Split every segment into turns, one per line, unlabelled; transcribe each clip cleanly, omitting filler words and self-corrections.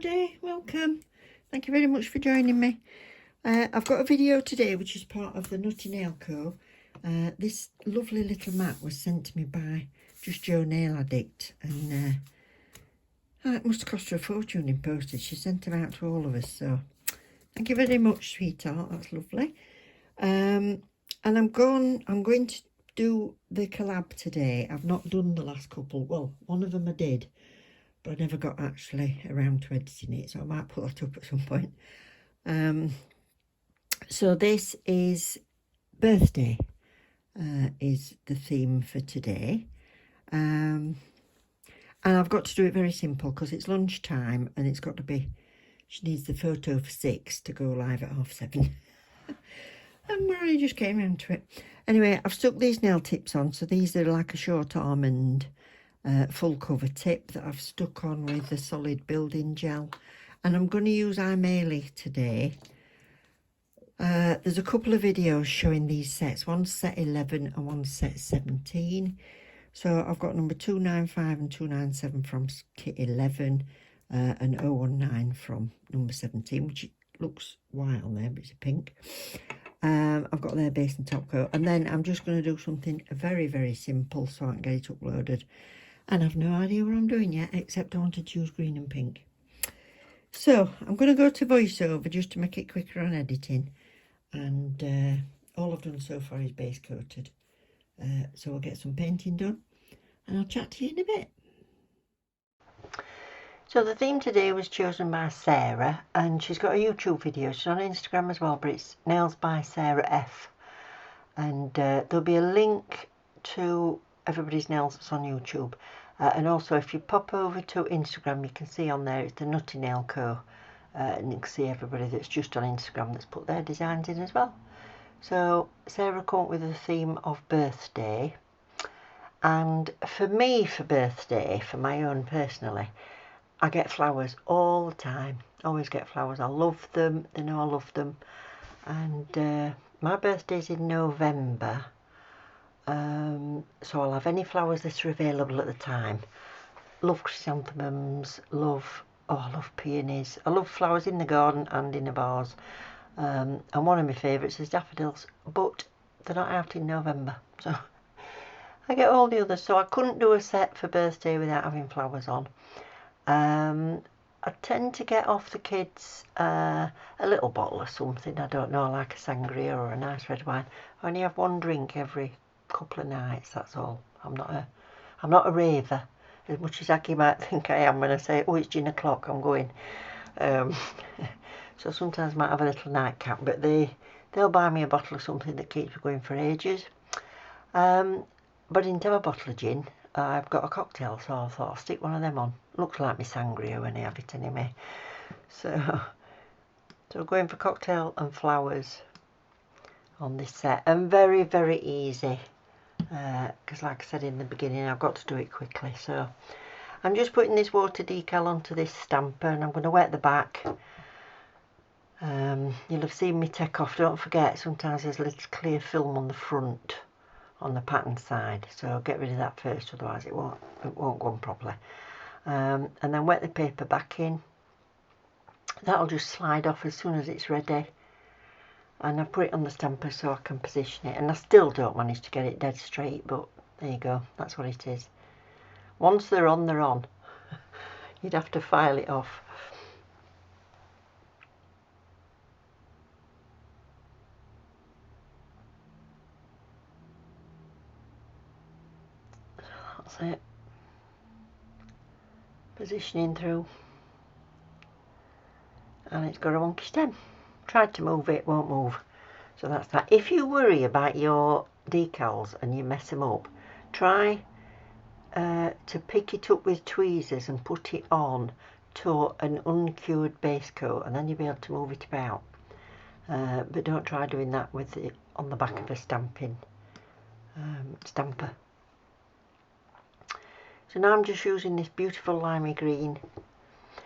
everybody, welcome. Thank you very much for joining me. I've got a video today which is part of the Nutty Nail Co. This lovely little mat was sent to me by Just Joe Nail Addict, and it must have cost her a fortune in postage. She sent them out to all of us, so thank you very much, sweetheart, that's lovely. And I'm going to do the collab today. I've not done the last couple. Well, one of them I did, but I never got actually around to editing it, so I might put that up at some point. So this is birthday, is the theme for today. And I've got to do it very simple because it's lunchtime and it's got to be, she needs the photo for 6 to go live at 7:30. And we already just came round to it. Anyway, I've stuck these nail tips on. So these are like a short almond full cover tip that I've stuck on with a solid building gel. And I'm going to use Aimeili today. There's a couple of videos showing these sets. One's set 11 and one's set 17. So I've got number 295 and 297 from kit 11 and 019 from number 17, which looks white on there, but it's a pink. I've got their base and top coat, and then I'm just going to do something very, very simple so I can get it uploaded. And I've no idea what I'm doing yet, except I want to choose green and pink. So I'm going to go to voiceover just to make it quicker on editing. And all I've done so far is base coated. So I'll get some painting done and I'll chat to you in a bit. So the theme today was chosen by Sarah, and she's got a YouTube video. She's on Instagram as well, but it's Nails by Sarah F. And there'll be a link to everybody's nails that's on YouTube. And also if you pop over to Instagram, you can see on there it's the Nutty Nail Co. And you can see everybody that's just on Instagram that's put their designs in as well. So Sarah came up with a theme of birthday. And for me, for birthday, for my own personally, I get flowers all the time. Always get flowers. I love them. They know I love them. And my birthday's in November. So I'll have any flowers that are available at the time. Love chrysanthemums. I love peonies. I love flowers in the garden and in a vase. And one of my favourites is daffodils. But they're not out in November. So I get all the others. So I couldn't do a set for birthday without having flowers on. I tend to get off the kids a little bottle of something, I don't know, like a sangria or a nice red wine. I only have one drink every couple of nights, that's all. I'm not a raver, as much as Aggie might think I am when I say, oh, it's gin o'clock, I'm going. So sometimes I might have a little nightcap, but they'll buy me a bottle of something that keeps me going for ages. But I didn't have a bottle of gin. I've got a cocktail, so I thought I'll stick one of them on. Looks like my sangria when I have it anyway. So going for cocktail and flowers on this set. And very, very easy. Because like I said in the beginning, I've got to do it quickly. So I'm just putting this water decal onto this stamper, and I'm going to wet the back. You'll have seen me take off. Don't forget, sometimes there's a little clear film on the front, on the pattern side, so get rid of that first, otherwise it won't go on properly. And then wet the paper back in. That'll just slide off as soon as it's ready, and I've put it on the stamper so I can position it, and I still don't manage to get it dead straight, but there you go, that's what it is. Once they're on, they're on. You'd have to file it off. That's it. Positioning through, and it's got a wonky stem. Tried to move it, won't move. So that's that. If you worry about your decals and you mess them up, try to pick it up with tweezers and put it on to an uncured base coat, and then you'll be able to move it about. But don't try doing that with it on the back of a stamper. So now I'm just using this beautiful limey green.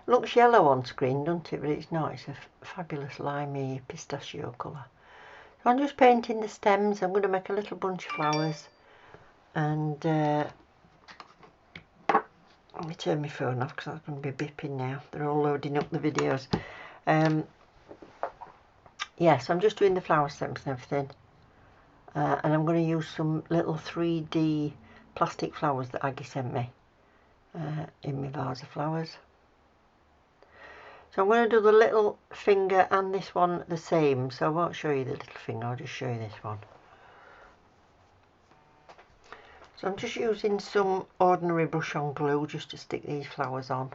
Looks yellow on screen, doesn't it? But it's not. It's a fabulous limey pistachio colour. So I'm just painting the stems. I'm going to make a little bunch of flowers and Let me turn my phone off because that's going to be bipping now. They're all loading up the videos. Yeah, so I'm just doing the flower stems and everything. And I'm going to use some little 3D plastic flowers that Aggie sent me in my vase of flowers. So I'm going to do the little finger and this one the same. So I won't show you the little finger, I'll just show you this one. So I'm just using some ordinary brush on glue just to stick these flowers on.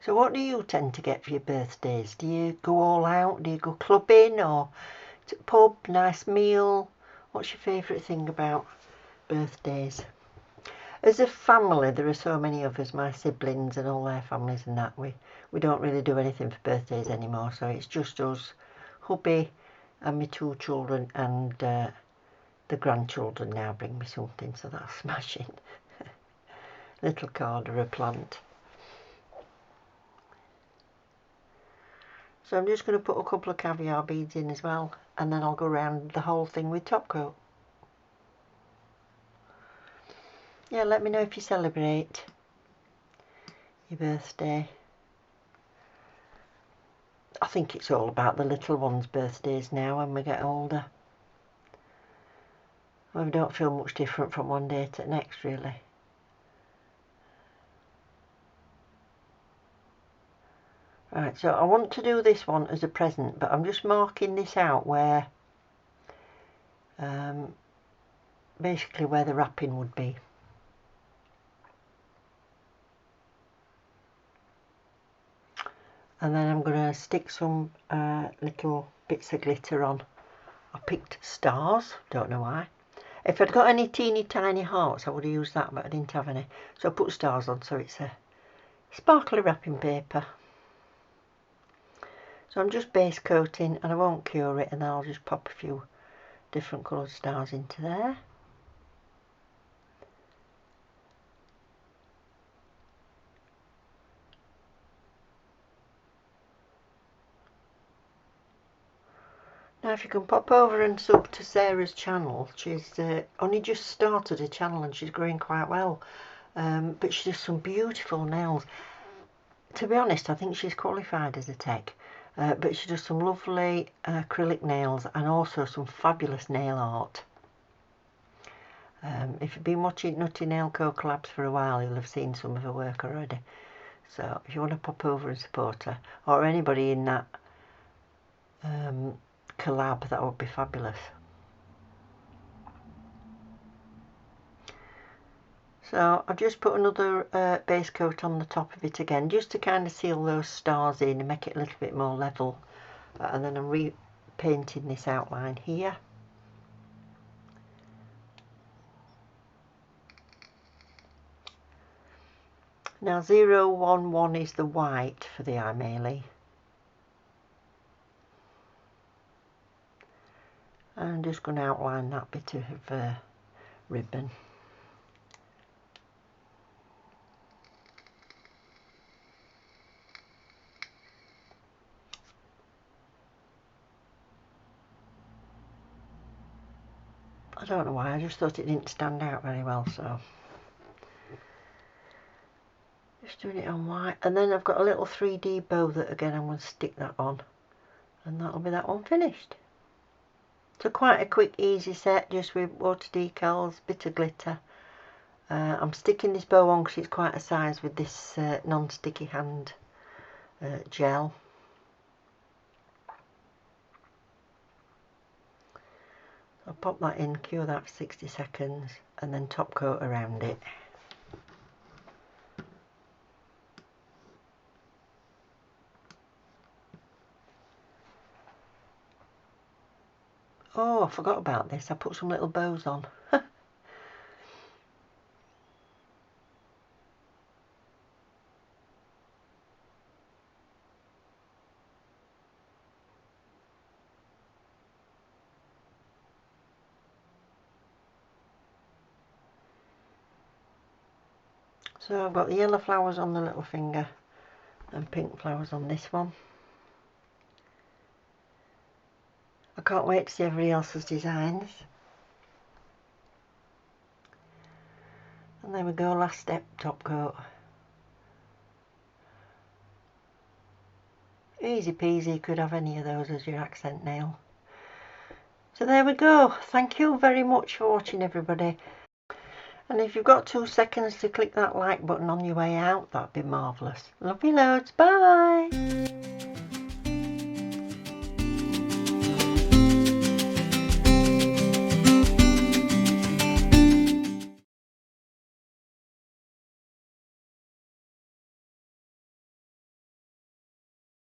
So what do you tend to get for your birthdays? Do you go all out? Do you go clubbing or to a pub, nice meal? What's your favourite thing about birthdays? As a family, there are so many of us, my siblings and all their families and that. We don't really do anything for birthdays anymore, so it's just us, hubby and my 2 children, and the grandchildren now bring me something, so that's smashing. Little card or a plant. So I'm just going to put a couple of caviar beads in as well, and then I'll go around the whole thing with top coat. Yeah, let me know if you celebrate your birthday. I think it's all about the little ones' birthdays now when we get older. We don't feel much different from one day to the next, really. Right, so I want to do this one as a present, but I'm just marking this out where, basically where the wrapping would be. And then I'm going to stick some little bits of glitter on. I picked stars, don't know why. If I'd got any teeny tiny hearts I would have used that, but I didn't have any. So I put stars on, so it's a sparkly wrapping paper. So I'm just base coating, and I won't cure it, and then I'll just pop a few different coloured stars into there. Now if you can pop over and sub to Sarah's channel, she's only just started a channel and she's growing quite well, but she does some beautiful nails. To be honest, I think she's qualified as a tech, but she does some lovely acrylic nails and also some fabulous nail art. If you've been watching Nutty Nail Co collabs for a while, you'll have seen some of her work already. So if you want to pop over and support her, or anybody in that collab, that would be fabulous. So I've just put another base coat on the top of it again, just to kind of seal those stars in and make it a little bit more level. And then I'm repainting this outline here. Now 011 is the white for the Aimeili. I'm just going to outline that bit of ribbon. I don't know why, I just thought it didn't stand out very well, so just doing it on white. And then I've got a little 3D bow that again I'm going to stick that on, and that'll be that one finished. So quite a quick easy set, just with water decals, bit of glitter. I'm sticking this bow on because it's quite a size with this non-sticky hand gel. I'll pop that in, cure that for 60 seconds, and then top coat around it. Oh, I forgot about this. I put some little bows on. So I've got the yellow flowers on the little finger and pink flowers on this one. I can't wait to see everybody else's designs. And there we go, last step, top coat. Easy peasy, could have any of those as your accent nail. So there we go. Thank you very much for watching, everybody. And if you've got 2 seconds to click that like button on your way out, that'd be marvellous. Love you loads. Bye.